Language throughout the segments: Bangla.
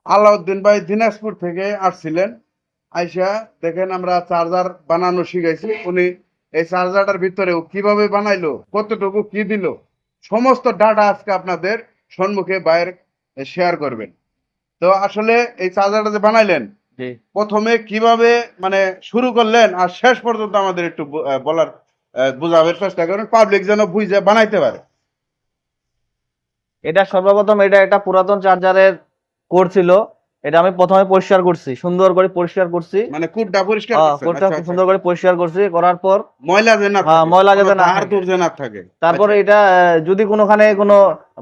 আলাউদ্দিন ভাই দিনাজপুর থেকে আসছিলেন। আইসা দেখেন আমরা চার্জার বানানো শিখাইছি। উনি এই চার্জারটার ভিতরে কিভাবে বানাইলো, কতটুকু কি দিল, সমস্ত ডাটা আজকে আপনাদের সম্মুখে বাইরে শেয়ার করবেন। তো আসলে এই চার্জারটা যে বানাইলেন, জি। প্রথমে কিভাবে মানে শুরু করলেন আর শেষ পর্যন্ত আমাদের একটু বলার বোঝাবার চেষ্টা করেন, পাবলিক যেন বুঝে বানাইতে পারে। এটা সর্বপ্রথম এটা একটা পুরাতন চার্জারের কোড ছিল। এটা আমি প্রথমে পরিষ্কার করছি, সুন্দর করে পরিষ্কার করছি। মানে কুটটা পরিষ্কার করছেন? কোডটা আচ্ছা খুব আচ্ছা। সুন্দর করে পরিষ্কার করছি, করার পর ময়লা যে না থাকে, ময়লা যাতে না ধার থাকে। দূর যে না থাকে। তারপরে আচ্ছা, এটা যদি কোনোখানে কোনো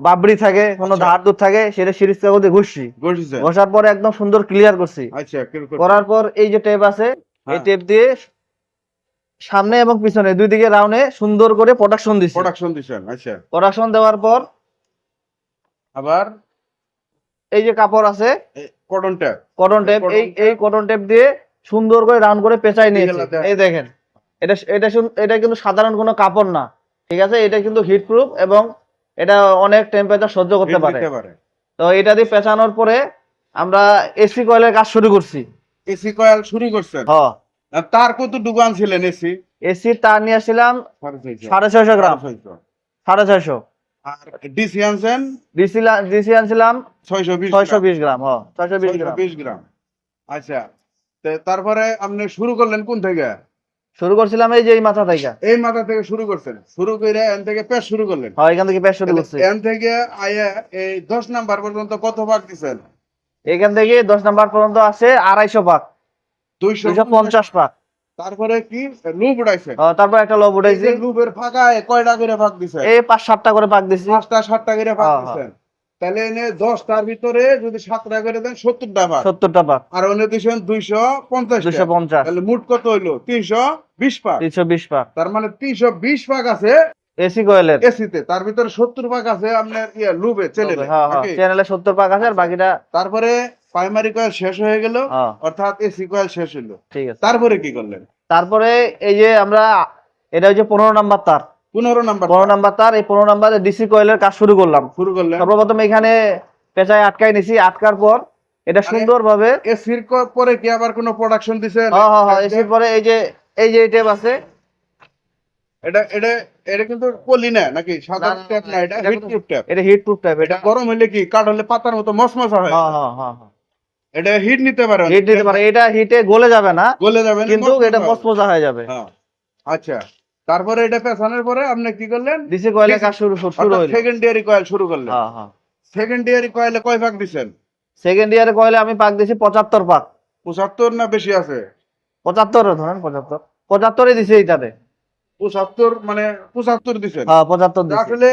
বাবরি থাকে, কোনো আচ্ছা। ধার দূর থাকে, সেটা সিরিজ কাগজে ঘষছি। ঘষেছেন? ঘষার পরে একদম সুন্দর ক্লিয়ার করছি। আচ্ছা, কি করছেন? করার পর এই যে টেপ আছে, এই হ্যাঁ, টেপ দিয়ে সামনে এবং পিছনে দুই দিকে রাউন্ডে সুন্দর করে প্রোটেকশন দিছি। প্রোডাকশন দিছেন। আচ্ছা, প্রোটেকশন দেওয়ার পর আবার এই যে কাপড় আছে, কটন ট্যাপ। কটন টেপ, এই কটন টেপ দিয়ে সুন্দর করে রাউন্ড করে পেঁচাই নিয়েছি। এগুলা দেখ। এই দেখেন, এটা এটা এটা কিন্তু সাধারণ কোনো কাপড় না, ঠিক আছে? এটা কিন্তু হিট প্রুফ এবং এটা অনেক টেম্পারেচার সহ্য করতে পারে। নিতে পারে। তো এটা দিয়ে পেঁচানোর পরে আমরা এসি কয়েলের কাজ শুরু করছি। এসি কয়েল শুরু করছেন? হ্যাঁ, আর তার কত দোকান ছিলেন এসি? এসি তার নিয়ে আসছিলাম 650 গ্রাম, 650। আর ডিসি আনছেন ডিসি আনছিলাম 620 620 গ্রাম। হ্যাঁ, 620 গ্রাম। 620 গ্রাম। আচ্ছা, তারপরে আপনি শুরু করলেন কোন থেকে? শুরু করছিলাম এই যে এই মাথা থেকে। এই মাথা থেকে শুরু করছেন, শুরু করে এন থেকে পেশ শুরু করলেন। হ্যাঁ, এখান থেকে পেঁচ শুরু করছি। এন থেকে আয়া এই 10 নাম্বার পর্যন্ত কত ভাগ দিছেন? এখান থেকে 10 নাম্বার পর্যন্ত আছে 250 পাক, 250 পাক। তারপরে কি লুপ উঠাইছেন? তারপর একটা লব উঠাইছি। লুপের ফাঁকায় কয়টা করে ভাগ দিছেন? এই 5-7টা করে পাক দিছি। 5টা 7টা করে ভাগ হ্যাঁ, দিছেন। তাহলে এনে 10টার ভিতরে যদি 7টা করে দেন 70টা ভাগ। 70টা পাক, আর ওনে দিছেন 250 টা। 250, তাহলে মোট কত হইলো? 320 ভাগ। 320 পাক তার মানে 320 ভাগ আছে এসি কয়েলের। এসিতে, তার ভিতরে 70 ভাগ আছে আপনার লুপে চ্যানেলে। হ্যাঁ হ্যাঁ, চ্যানেলে 70 পাক আছে আর বাকিটা। তারপরে প্রাইমারি কয়েল শেষ হয়ে গেল, হ্যাঁ, অর্থাৎ এসি কয়েল শেষ হলো। ঠিক আছে। তারপরে কি করলেন? তারপরে এই যে আমরা, এটা হচ্ছে 15 নাম্বার তার। 15 নাম্বার 15 নাম্বার তার, এই 15 নাম্বারে ডিসি কয়েলের কাজ শুরু করলাম। শুরু করলেন। সর্বপ্রথম এখানে পেঁচায় আটকাই নিছি। আটকার পর এটা সুন্দরভাবে এসির পরে কি আবার কোনো প্রোডাকশন দিছেন? হ্যাঁ হ্যাঁ হ্যাঁ, এসির পরে এই যে টেপ আছে। এটা এটা এটা কিন্তু পলি না নাকি? সাদা ট্যাপ না, এটা হিট প্রুফ ট্যাপ। এটা হিট প্রুফ টাইপ। এটা গরম হলে কি কাঠ হলে পাতার মতো মসমসা হয়। হ্যাঁ হ্যাঁ হ্যাঁ হ্যাঁ, এটা হিট নিতে পারে, হিট দিতে পারে। এটা হিটে গলে যাবে না, গলে যাবে না, কিন্তু এটা মচমচা হয়ে যাবে। হ্যাঁ। আচ্ছা, তারপরে এটা পেছানোর পরে আপনি কি করলেন? ডিসি কয়েলের কাজ শুরু হলো। সেকেন্ডারি কয়েল শুরু করলেন। হ্যাঁ হ্যাঁ, সেকেন্ডারি কয়েলে কয় ভাগ দিছেন? সেকেন্ড ইয়ারে কয়েলে আমি পাক দিছি 75 পাক। 75 না বেশি আছে? 75 ধরেন, 75 দিছি এইটাতে। 75 মানে 75 দিছেন? হ্যাঁ, 75 দিছি। আসলে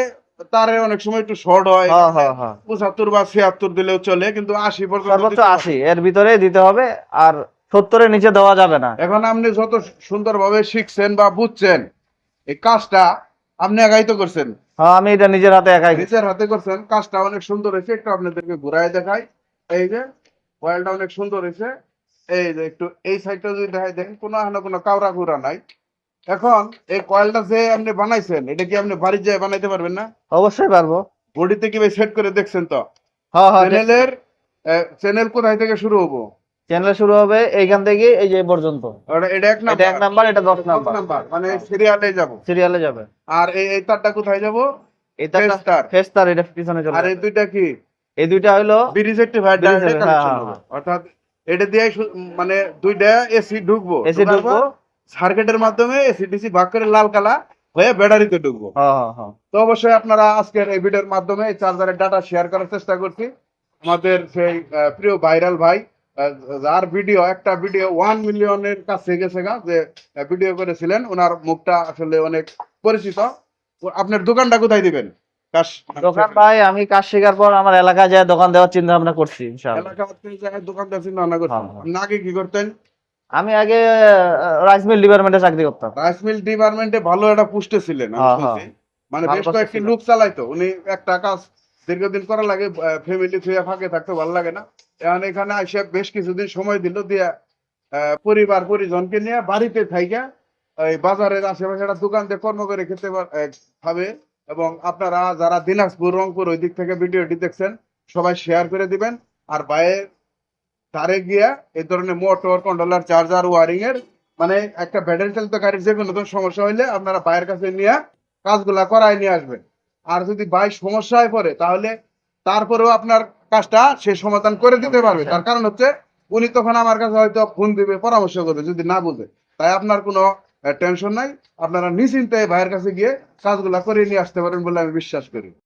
তারে অনেক সময় একটু শর্ট হয়। হ্যাঁ হ্যাঁ হ্যাঁ, 75 বা 76 দিলেও চলে, কিন্তু 80 পর্যন্ত সর্বোচ্চ দিতে হবে। 80 এর ভিতরে দিতে হবে, আর 70 এর নিচে দেওয়া যাবে না। এখন আপনি যত সুন্দরভাবে শিখছেন বা বুঝছেন, এই কাজটা আপনি একাই তো করছেন। হ্যাঁ, আমি এটা নিজের হাতে একাই করছি। নিজের হাতে করছেন, কাজটা অনেক সুন্দর হয়েছে। একটু আপনাদেরকে ঘুরায় দেখাই। এই যে কয়েলটা অনেক সুন্দর হয়েছে। এই যে একটু এই সাইডটা যদি দেখাই, দেখেন কোনো কাউরা কুরা নাই। এখন এই কয়েলটা যে আপনি বানাইছেন, এটা কি আপনি বাড়ির যায় বানাইতে পারবেন না? অবশ্যই পারবো। বডিতে কি ভাই সেট করে দেখছেন তো? হ্যাঁ হ্যাঁ, চ্যানেল কোথায় থেকে শুরু হবো? চ্যানেল শুরু হবে এইখান থেকে এই যে পর্যন্ত। এটা এক এটা 1 নাম্বার, এটা 10 নাম্বার। মানে সিরিয়ালে যাব। সিরিয়ালে যাবে। আর এই তারটা কোথায় যাব? এটা ফেস্টার, এটা পিছনে চলে আর যাবে। এই দুইটা কি? এই দুইটা হলো ব্রিজ রেক্টিফায়ার ডাইরেক্ট হ্যাঁ কানেকশন হ্যাঁ হবে। হ্যাঁ, অর্থাৎ এটা দিয়ে মানে দুইটা এসি ঢুকবো, এসি ঢুকবো। সার্কিটের মাধ্যমে এসি ডিসি ভাগ করে লাল কালা হয়ে ব্যাটারিতে ঢুকবো। হ্যাঁ হ্যাঁ হ্যাঁ, তো অবশ্যই আপনারা আজকের এই ভিডিওর মাধ্যমে এই চার্জারের ডাটা শেয়ার করার চেষ্টা করছি। আমাদের সেই প্রিয় ভাইরাল ভাই, যার একটা ভিডিও 1 মিলিয়নের কাছে গেছে গা, যে ভিডিও করেছিলেন, ওনার মুখটা আসলে অনেক পরিচিত। আপনার দোকানটা কোথায় দিবেন? দোকান ভাই আমি কাজ শেখার পর আমার এলাকায় যায় দোকান দেওয়ার চিন্তা ভাবনা করছি ইনশাআল্লাহ। এলাকা দোকানদার চিন্তা ভাবনা করছেন? হ্যাঁ। আপনি আগে কি করতেন? আমি আগে রাইস মিল ডিপার্টমেন্টে চাকরি করতাম। রাইস মিল ডিপার্টমেন্টে ভালো একটা পোস্টে ছিলেন আমি শুনছি। মানে ভালো বেশ পোস্টে কয়েকটি ছিলাম। লোক চালাইতো উনি। একটা কাজ দীর্ঘদিন করা লাগে, ফ্যামিলি ছুঁয়ে ফাঁকে থাকতে ভালো লাগে না। এখন এখানে এসে বেশ কিছুদিন সময় দিল, দিয়ে পরিবার পরিজনকে নিয়ে বাড়িতে থাইকা এই বাজারের আশেপাশে একটা দোকান দিয়ে কর্ম করে খেতে খাবে। এবং আপনারা যারা দিনাজপুর রংপুর ওই দিক থেকে ভিডিওটি দেখছেন, সবাই শেয়ার করে দিবেন। আর ভাইয়ের তারে গিয়া এই ধরনের মোটর কন্ট্রোলার চার্জার ওয়ারিং এর মানে একটা ব্যাটারি চালিত গাড়ির যে কোনো ধরনের সমস্যা হইলে আপনারা ভাইয়ের কাছে নিয়ে কাজগুলা করাই নিয়ে আসবেন। আর যদি ভাই সমস্যায় পড়ে তাহলে তারপরেও আপনার কাজটা সে সমাধান করে দিতে পারবে। তার কারণ হচ্ছে উনি তখন আমার কাছে হয়তো ফোন দিবে, পরামর্শ করবে যদি না বুঝে। তাই আপনার কোনো টেনশন নাই, আপনারা নিশ্চিন্তে ভাইয়ের কাছে গিয়ে কাজগুলা করে নিয়ে আসতে পারেন বলে আমি বিশ্বাস করি।